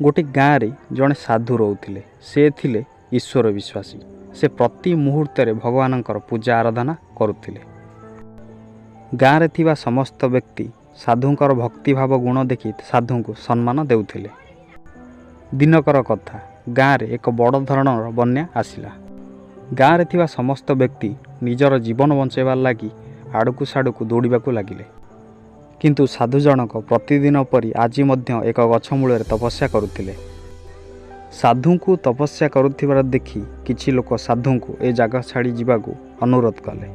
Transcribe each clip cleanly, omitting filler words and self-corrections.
गोटे गाँव रे जड़े साधु रोते से थिले ईश्वर विश्वासी। से प्रति मुहूर्त भगवानंकर पूजा आराधना करुथिले। गाँव रे थिबा समस्त व्यक्ति साधुंकर भक्तिभाव गुण देखि साधु को सम्मान देउथिले। दिनकर कथा, गाँव रे एक बड़ धरणर बन्या आसिला। गाँव रे थिबा समस्त व्यक्ति निजर जीवन बंचाइबार लागि आड़कू साड़कू दौड़ाकू लगिले। किंतु साधु जनक प्रतिदिन परी आज मध्य एक गछ मूल तपस्या करुथिले। साधु को तपस्या करुथिबार देखि किछि लोक साधु को ए जगह छाड़ी जीवाकू अनुरोध कले।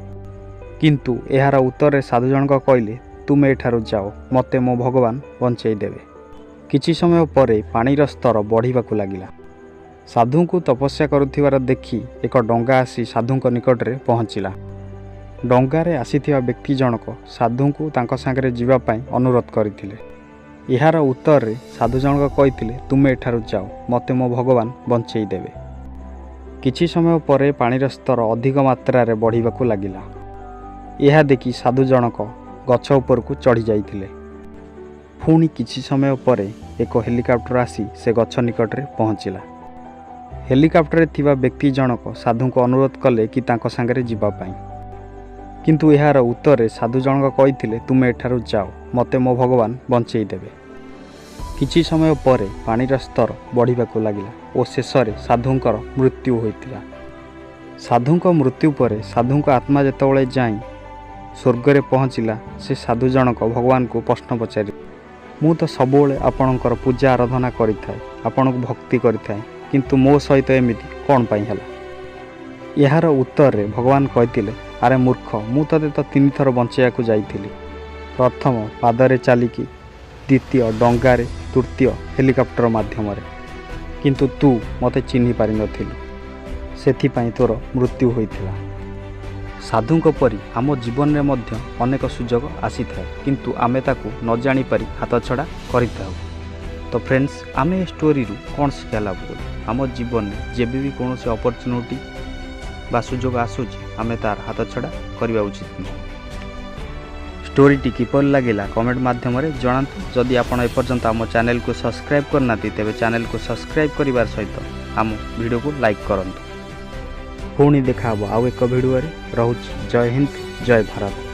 किंतु एहार उत्तर साधु जनक कहले, तुमे एठारु जाओ, मते मो भगवान बंचाई देवे। किछि समय परे पानीर स्तर बढ़िबाकू लागिला। साधु को तपस्या करुथिबार देखि एक डंगा आसी साधुଙ୍କ निकटरे पहुँचिला। डंगारे आसीथिबा व्यक्ति जनक साधु को तांको सांगरे जीवा पई अनुरोध करिथिले। एहार उत्तर रे साधु जनक कहिथिले, तुमे एठारु जाओ, मते मो भगवान बंचाई देवे। किछि समय परे पानीर स्तर अधिक मात्रा रे बढ़िबाकू लागिला। एहा देखि साधु जनक गछ ऊपर को चढ़ी जाइथिले। पुणी किछि समय परे एक हेलिकॉप्टर आसी से गछ निकट रे पहुँचिला। हेलिकॉप्टर रे थिबा व्यक्ति जनक साधु को अनुरोध कले कि तांको सांगरे जीवा पई। किंतु एहार उत्तर साधु जनक कहिथिले, तुमे एठारु जाओ, मते मो भगवान बंचाई देवे। किछि समय परे पानीर स्तर बढ़िबाकू लागिला और शेषरे साधुंकर मृत्यु होइतिला। साधुंक मृत्यु परे साधुंक आत्मा जेतेबेले जाई स्वर्ग पहुँचला, से साधु जनक भगवान को प्रश्न पचारि, मु तो सबुबले आपणकर पूजा आराधना करिथाए, आपणक भक्ति करिथाए, किंतु मो सहित एमिति कौन पाई हला। यार उत्तर रे भगवान कहतिले, अरे मूर्ख, मु तते तो 3 थर बंचाइयाकू जाइथिली। प्रथम पादरे चलिकी, द्वितीय डंगारे, तृतीय हेलिकॉप्टर माध्यम रे, किंतु तू मते चिन्हि पारि नथिलु, सेथिपाई तोर मृत्यु होइथिला। साधुंक परी आम जीवन में मध्य अनेक सुजोग आसी थाए, किंतु आमे ताकू न जानी पारि हाथ छड़ा करिथाउ। तो फ्रेंड्स, आमे ए स्टोरी रु कौन शिक्षा लाभ करू? आम जीवन में जेबे भी कौन से अपॉर्चुनिटी बा सुजोग आसूची आमे तार हाथ छड़ा करवा उचित नुह। स्टोरीटी किपर लगिला कमेंट माध्यम रे जणातु। जदि आपण एपर्यंत आम चैनल को सब्सक्राइब करना तेबे चैनल को सब्सक्राइब करिवार सहित आम वीडियो को लाइक करंतु। पुणी देखा आउ एक वीडियो रे। रहुछि। जय हिंद, जय भारत।